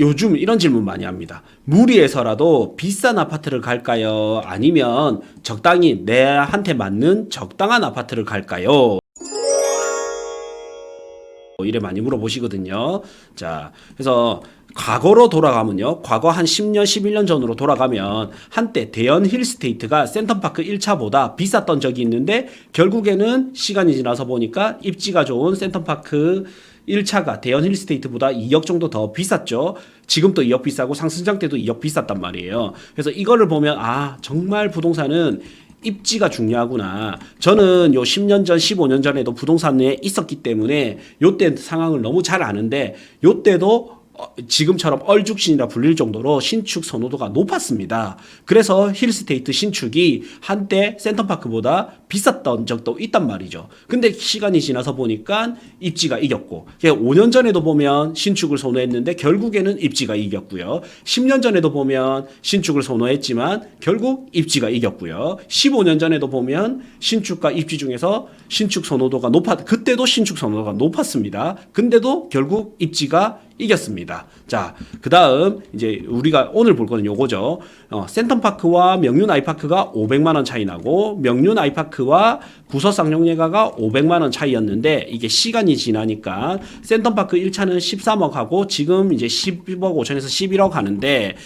요즘 이런 질문 많이 합니다. 무리해서라도 비싼 아파트를 갈까요? 아니면 적당히 내한테 맞는 적당한 아파트를 갈까요? 이래 많이 물어보시거든요. 자, 그래서 과거로 돌아가면요. 과거 한 10년, 11년 전으로 돌아가면 한때 대연 힐스테이트가 센텀파크 1차보다 비쌌던 적이 있는데 결국에는 시간이 지나서 보니까 입지가 좋은 센텀파크 1차가 대연 힐스테이트보다 2억 정도 더 비쌌죠. 지금 또 2억 비싸고 상승장 때도 2억 비쌌단 말이에요. 그래서 이거를 보면 정말 부동산은 입지가 중요하구나. 저는 요 10년 전, 15년 전에도 부동산에 있었기 때문에 요때 상황을 너무 잘 아는데 요때도 지금처럼 얼죽신이라 불릴 정도로 신축 선호도가 높았습니다. 그래서 힐스테이트 신축이 한때 센텀파크보다 비쌌던 적도 있단 말이죠. 근데 시간이 지나서 보니까 입지가 이겼고, 5년 전에도 보면 신축을 선호했는데 결국에는 입지가 이겼고요. 10년 전에도 보면 신축을 선호했지만 결국 입지가 이겼고요. 15년 전에도 보면 신축과 입지 중에서 신축 선호도가 그때도 신축 선호도가 높았습니다. 근데도 결국 입지가 이겼습니다. 자, 그 다음 이제 우리가 오늘 볼 거는 요거죠. 센텀파크와 명륜 아이파크가 500만원 차이 나고 명륜 아이파크와 구서 쌍용예가가 500만원 차이였는데 이게 시간이 지나니까 센텀파크 1차는 13억 하고 지금 이제 10억 5천에서 11억 하는데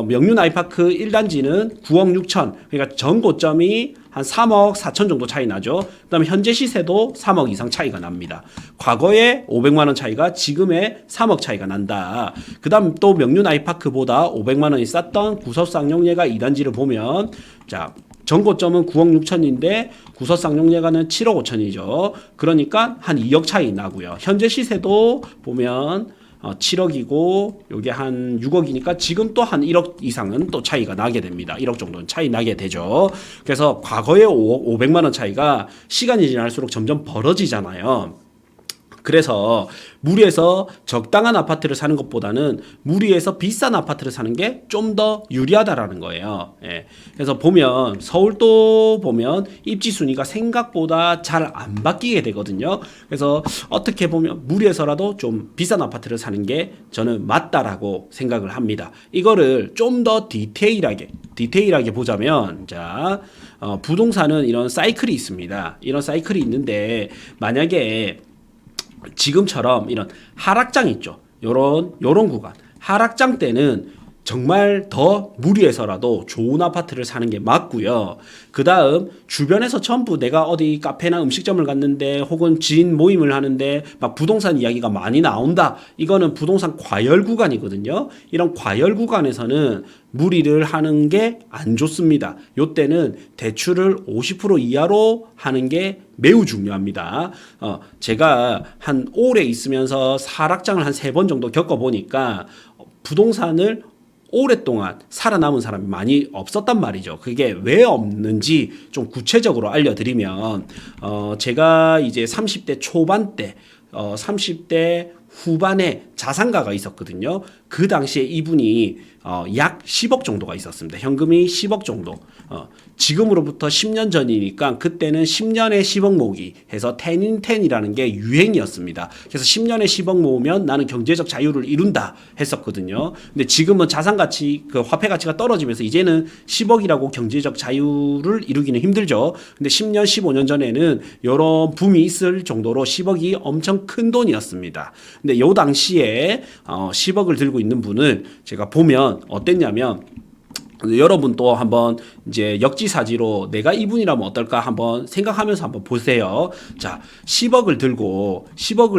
명륜 아이파크 1단지는 9억 6천, 그러니까 전 고점이 한 3억 4천 정도 차이 나죠. 그 다음에 현재 시세도 3억 이상 차이가 납니다. 과거에 500만원 차이가 지금의 3억 차이가 난다. 그 다음 또 명륜 아이파크보다 500만원이 쌌던 구서 쌍용예가 2단지를 보면, 자, 전고점은 9억 6천인데 구서 쌍용예가는 7억 5천이죠. 그러니까 한 2억 차이 나고요. 현재 시세도 보면 7억이고 요게 한 6억이니까 지금 또 한 1억 이상은 또 차이가 나게 됩니다. 1억 정도는 차이 나게 되죠. 그래서 과거의 500만 원 차이가 시간이 지날수록 점점 벌어지잖아요. 그래서 무리해서 적당한 아파트를 사는 것보다는 무리해서 비싼 아파트를 사는 게 좀 더 유리하다라는 거예요. 예. 그래서 보면 서울도 보면 입지 순위가 생각보다 잘 안 바뀌게 되거든요. 그래서 어떻게 보면 무리해서라도 좀 비싼 아파트를 사는 게 저는 맞다라고 생각을 합니다. 이거를 좀 더 디테일하게 보자면, 자, 부동산은 이런 사이클이 있습니다. 이런 사이클이 있는데 만약에 지금처럼 이런 하락장 있죠. 요런 구간. 하락장 때는 정말 더 무리해서라도 좋은 아파트를 사는 게 맞고요. 그 다음 주변에서 전부 내가 어디 카페나 음식점을 갔는데 혹은 지인 모임을 하는데 막 부동산 이야기가 많이 나온다. 이거는 부동산 과열 구간이거든요. 이런 과열 구간에서는 무리를 하는 게 안 좋습니다. 요때는 대출을 50% 이하로 하는 게 매우 중요합니다. 제가 한 오래 있으면서 하락장을 한 3번 정도 겪어보니까 부동산을 오랫동안 살아남은 사람이 많이 없었단 말이죠. 그게 왜 없는지 좀 구체적으로 알려드리면, 제가 이제 30대 초반 때, 30대 후반에 자산가가 있었거든요. 그 당시에 이분이 약 10억 정도가 있었습니다. 현금이 10억 정도. 지금으로부터 10년 전이니까 그때는 10년에 10억 모으기 해서 10in 10이라는 게 유행이었습니다. 그래서 10년에 10억 모으면 나는 경제적 자유를 이룬다 했었거든요. 근데 지금은 자산 가치, 그 화폐 가치가 떨어지면서 이제는 10억이라고 경제적 자유를 이루기는 힘들죠. 근데 10년, 15년 전에는 이런 붐이 있을 정도로 10억이 엄청 큰 돈이었습니다. 근데 요 당시에 10억을 들고 있는 분을 제가 보면 어땠냐면, 여러분 또 한번 이제 역지사지로 내가 이분이라면 어떨까 한번 생각하면서 한번 보세요. 자, 10억을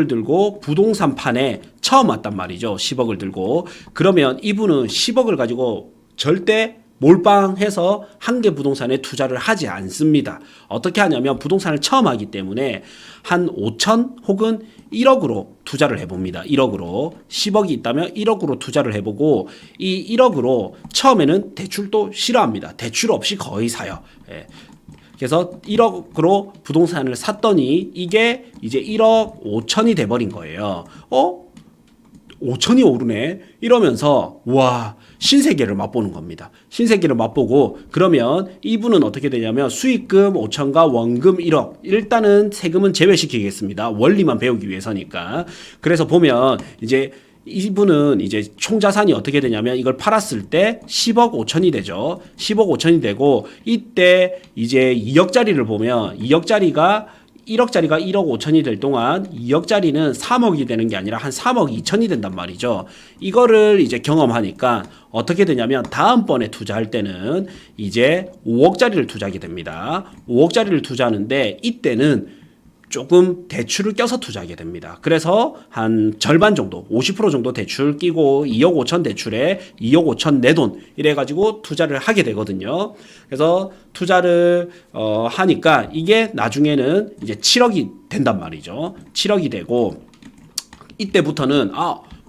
들고 부동산 판에 처음 왔단 말이죠. 10억을 들고. 그러면 이분은 10억을 가지고 절대 몰빵해서 한 개 부동산에 투자를 하지 않습니다. 어떻게 하냐면 부동산을 처음 하기 때문에 한 5천 혹은 1억으로 투자를 해봅니다. 1억으로 10억이 있다면 1억으로 투자를 해보고 이 1억으로 처음에는 대출도 싫어합니다. 대출 없이 거의 사요. 예. 그래서 1억으로 부동산을 샀더니 이게 이제 1억 5천이 돼버린 거예요. 5천이 오르네 이러면서 와, 신세계를 맛보는 겁니다. 신세계를 맛보고, 그러면 이분은 어떻게 되냐면 수익금 5천과 원금 1억, 일단은 세금은 제외시키겠습니다. 원리만 배우기 위해서니까. 그래서 보면 이제 이분은 이제 총 자산이 어떻게 되냐면 이걸 팔았을 때 10억 5천이 되죠. 10억 5천이 되고 이때 이제 2억짜리를 보면 2억짜리가 1억짜리가 1억 5천이 될 동안 2억짜리는 3억이 되는 게 아니라 한 3억 2천이 된단 말이죠. 이거를 이제 경험하니까 어떻게 되냐면 다음번에 투자할 때는 이제 5억짜리를 투자하게 됩니다. 5억짜리를 투자하는데 이때는 조금 대출을 껴서 투자하게 됩니다. 그래서 한 절반 정도, 50% 정도 대출 끼고 2억 5천 대출에 2억 5천 내 돈 이래가지고 투자를 하게 되거든요. 그래서 투자를 하니까 이게 나중에는 이제 7억이 된단 말이죠. 7억이 되고 이때부터는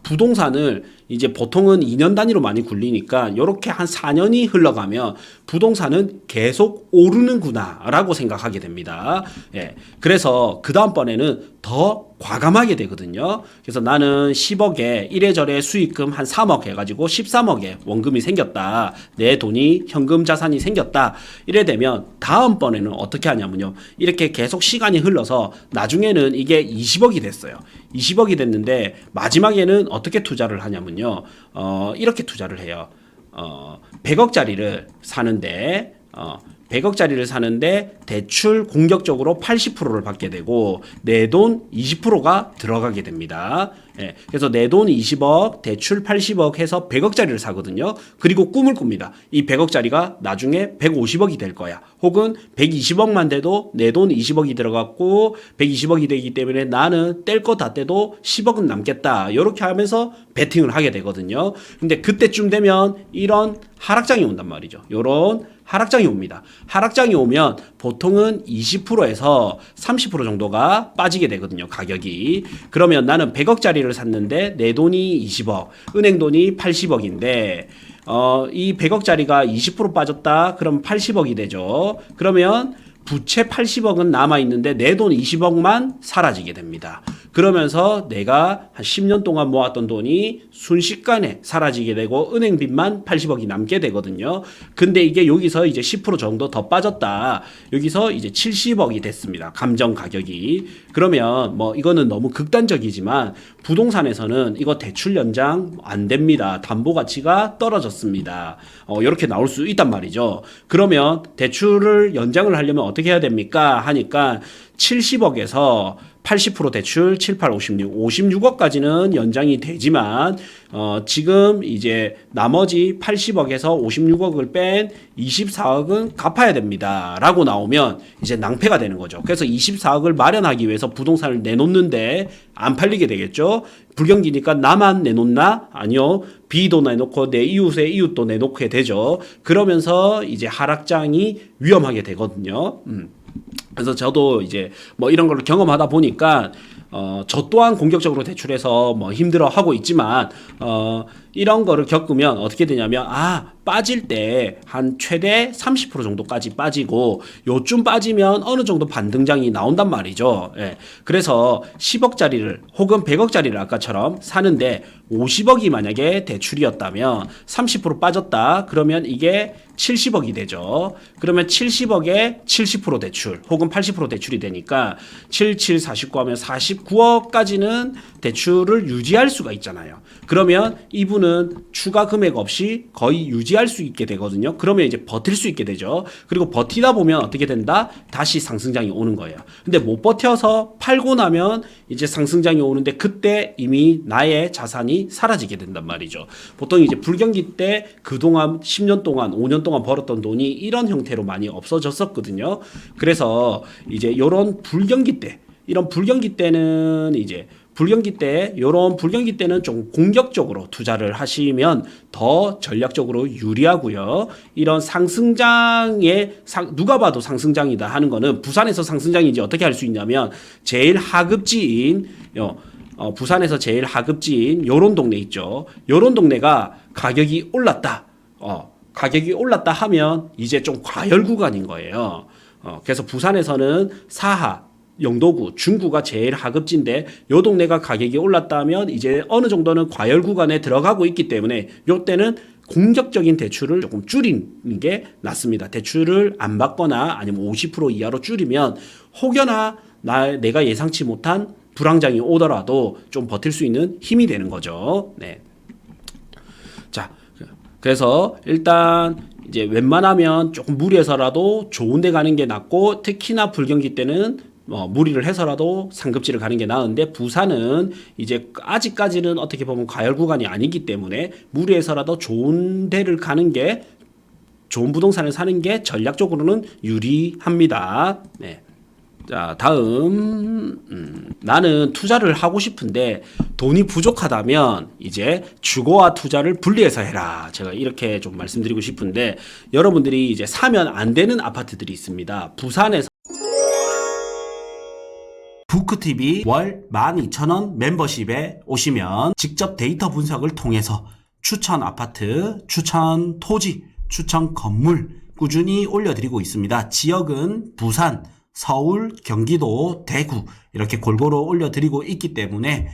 부동산을 이제 보통은 2년 단위로 많이 굴리니까 이렇게 한 4년이 흘러가면 부동산은 계속 오르는구나라고 생각하게 됩니다. 예. 그래서 그 다음번에는 더 과감하게 되거든요. 그래서 나는 10억에 이래저래 수익금 한 3억 해가지고 13억에 원금이 생겼다. 내 돈이 현금 자산이 생겼다. 이래 되면 다음번에는 어떻게 하냐면요. 이렇게 계속 시간이 흘러서 나중에는 이게 20억이 됐어요. 20억이 됐는데 마지막에는 어떻게 투자를 하냐면요. 이렇게 투자를 해요. 100억짜리를 사는데 100억짜리를 사는데 대출 공격적으로 80%를 받게 되고 내 돈 20%가 들어가게 됩니다. 예, 그래서 내 돈 20억, 대출 80억 해서 100억짜리를 사거든요. 그리고 꿈을 꿉니다. 이 100억짜리가 나중에 150억이 될 거야. 혹은 120억만 돼도 내 돈 20억이 들어갔고 120억이 되기 때문에 나는 뗄 거 다 떼도 10억은 남겠다. 이렇게 하면서 베팅을 하게 되거든요. 근데 그때쯤 되면 이런 하락장이 온단 말이죠. 요런 하락장이 옵니다. 하락장이 오면 보통은 20%에서 30% 정도가 빠지게 되거든요. 가격이. 그러면 나는 100억짜리를 샀는데 내 돈이 20억, 은행 돈이 80억인데 이 100억짜리가 20% 빠졌다. 그럼 80억이 되죠. 그러면 부채 80억은 남아있는데 내 돈 20억만 사라지게 됩니다. 그러면서 내가 한 10년 동안 모았던 돈이 순식간에 사라지게 되고 은행 빚만 80억이 남게 되거든요. 근데 이게 여기서 이제 10% 정도 더 빠졌다. 여기서 이제 70억이 됐습니다. 감정 가격이. 그러면 뭐 이거는 너무 극단적이지만 부동산에서는 이거 대출 연장 안 됩니다. 담보 가치가 떨어졌습니다. 이렇게 나올 수 있단 말이죠. 그러면 대출을 연장을 하려면 어떻게 해야 됩니까? 하니까 70억에서 80% 대출 7, 8, 56, 56억까지는 연장이 되지만 지금 이제 나머지 80억에서 56억을 뺀 24억은 갚아야 됩니다. 라고 나오면 이제 낭패가 되는 거죠. 그래서 24억을 마련하기 위해서 부동산을 내놓는데 안 팔리게 되겠죠. 불경기니까 나만 내놓나? 아니요. B도 내놓고 내 이웃의 이웃도 내놓게 되죠. 그러면서 이제 하락장이 위험하게 되거든요. 그래서 저도 이제 뭐 이런 걸 경험하다 보니까 저 또한 공격적으로 대출해서 뭐 힘들어 하고 있지만 이런 거를 겪으면 어떻게 되냐면 빠질 때 한 최대 30% 정도까지 빠지고 요쯤 빠지면 어느 정도 반등장이 나온단 말이죠. 예. 그래서 10억짜리를 혹은 100억짜리를 아까처럼 사는데 50억이 만약에 대출이었다면 30% 빠졌다. 그러면 이게 70억이 되죠. 그러면 70억에 70% 대출 혹은 80% 대출이 되니까 7, 7, 49 하면 49억까지는 대출을 유지할 수가 있잖아요. 그러면 이분은 추가 금액 없이 거의 유지할 수 있게 되거든요. 그러면 이제 버틸 수 있게 되죠. 그리고 버티다 보면 어떻게 된다? 다시 상승장이 오는 거예요. 근데 못 버텨서 팔고 나면 이제 상승장이 오는데 그때 이미 나의 자산이 사라지게 된단 말이죠. 보통 이제 불경기 때 그동안 10년 동안 5년 동안 벌었던 돈이 이런 형태로 많이 없어졌었거든요. 그래서 이제 이런 불경기 때 이런 불경기 때는 이제 요런 불경기 때는 좀 공격적으로 투자를 하시면 더 전략적으로 유리하고요. 이런 상승장에 누가 봐도 상승장이다 하는 거는 부산에서 상승장인지 어떻게 할 수 있냐면 제일 하급지인 부산에서 제일 하급지인 요런 동네 있죠. 요런 동네가 가격이 올랐다. 가격이 올랐다 하면 이제 좀 과열 구간인 거예요. 그래서 부산에서는 사하 영도구, 중구가 제일 하급지인데 요 동네가 가격이 올랐다면 이제 어느 정도는 과열 구간에 들어가고 있기 때문에 요 때는 공격적인 대출을 조금 줄이는 게 낫습니다. 대출을 안 받거나 아니면 50% 이하로 줄이면 혹여나 내가 예상치 못한 불황장이 오더라도 좀 버틸 수 있는 힘이 되는 거죠. 네. 자, 그래서 일단 이제 웬만하면 조금 무리해서라도 좋은 데 가는 게 낫고, 특히나 불경기 때는 무리를 해서라도 상급지를 가는 게 나은데, 부산은 이제 아직까지는 어떻게 보면 과열 구간이 아니기 때문에 무리해서라도 좋은 데를 가는 게, 좋은 부동산을 사는 게 전략적으로는 유리합니다. 네. 자, 다음, 나는 투자를 하고 싶은데 돈이 부족하다면 이제 주거와 투자를 분리해서 해라. 제가 이렇게 좀 말씀드리고 싶은데, 여러분들이 이제 사면 안 되는 아파트들이 있습니다. 부산에서 부크TV 월 12,000원 멤버십에 오시면 직접 데이터 분석을 통해서 추천 아파트, 추천 토지, 추천 건물 꾸준히 올려드리고 있습니다. 지역은 부산, 서울, 경기도, 대구 이렇게 골고루 올려드리고 있기 때문에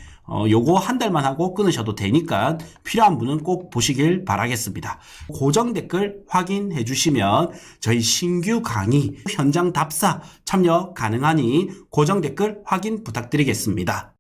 요거 한 달만 하고 끊으셔도 되니까 필요한 분은 꼭 보시길 바라겠습니다. 고정 댓글 확인해 주시면 저희 신규 강의 현장 답사 참여 가능하니 고정 댓글 확인 부탁드리겠습니다.